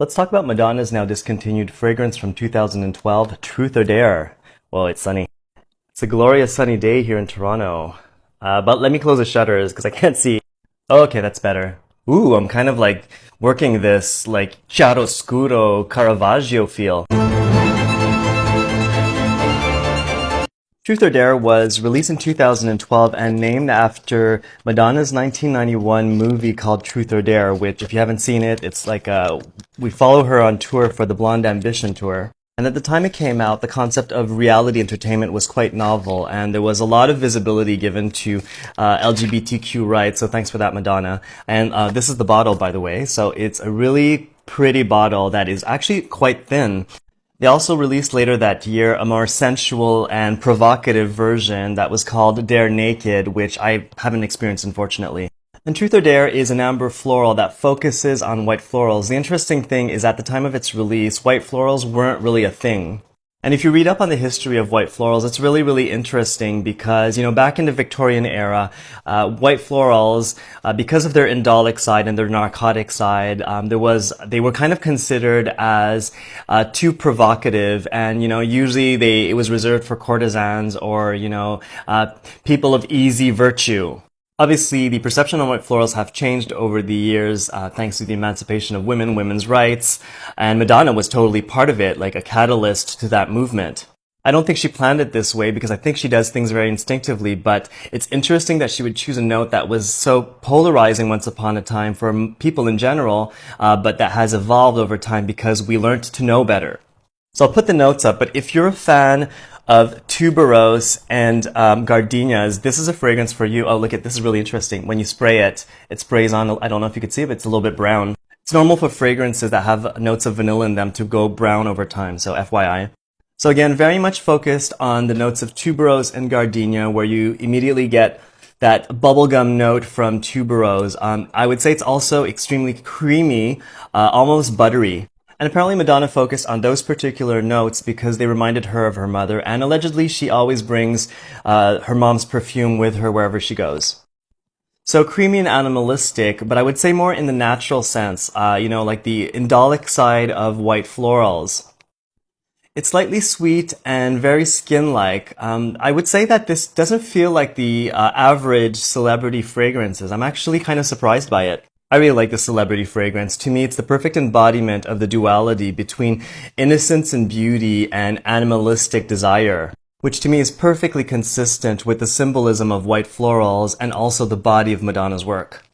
Let's talk about Madonna's now discontinued fragrance from 2012, Truth or Dare. Well, it's sunny. It's a glorious sunny day here in Toronto. But let me close the shutters because I can't see. Okay, that's better. Ooh, I'm kind of like working this like chiaroscuro Caravaggio feel. Truth or Dare was released in 2012 and named after Madonna's 1991 movie called Truth or Dare, which if you haven't seen it, it's like we follow her on tour for the Blonde Ambition tour. And at the time it came out, the concept of reality entertainment was quite novel, and there was a lot of visibility given to LGBTQ rights, so thanks for that, Madonna. And this is the bottle, by the way, so it's a really pretty bottle that is actually quite thin. They also released later that year a more sensual and provocative version that was called Dare Naked, which I haven't experienced, unfortunately. And Truth or Dare is an amber floral that focuses on white florals. The interesting thing is at the time of its release, white florals weren't really a thing. And if you read up on the history of white florals, it's really, really interesting because, back in the Victorian era, white florals, because of their indolic side and their narcotic side, they were kind of considered as, too provocative. And, usually it was reserved for courtesans or, people of easy virtue. Obviously, the perception on white florals have changed over the years, thanks to the emancipation of women, women's rights, and Madonna was totally part of it, like a catalyst to that movement. I don't think she planned it this way because I think she does things very instinctively, but it's interesting that she would choose a note that was so polarizing once upon a time for people in general, but that has evolved over time because we learned to know better. So I'll put the notes up, but if you're a fan of tuberose and gardenias, this is a fragrance for you. Oh, look at this is really interesting. When you spray it, it sprays on, I don't know if you could see it, but it's a little bit brown. It's normal for fragrances that have notes of vanilla in them to go brown over time, so FYI. So again, very much focused on the notes of tuberose and gardenia, where you immediately get that bubblegum note from tuberose. I would say it's also extremely creamy, almost buttery. And apparently Madonna focused on those particular notes because they reminded her of her mother, and allegedly she always brings her mom's perfume with her wherever she goes. So creamy and animalistic, but I would say more in the natural sense, like the indolic side of white florals. It's slightly sweet and very skin-like. I would say that this doesn't feel like the average celebrity fragrances. I'm actually kind of surprised by it. I really like the celebrity fragrance. To me, it's the perfect embodiment of the duality between innocence and beauty and animalistic desire, which to me is perfectly consistent with the symbolism of white florals and also the body of Madonna's work.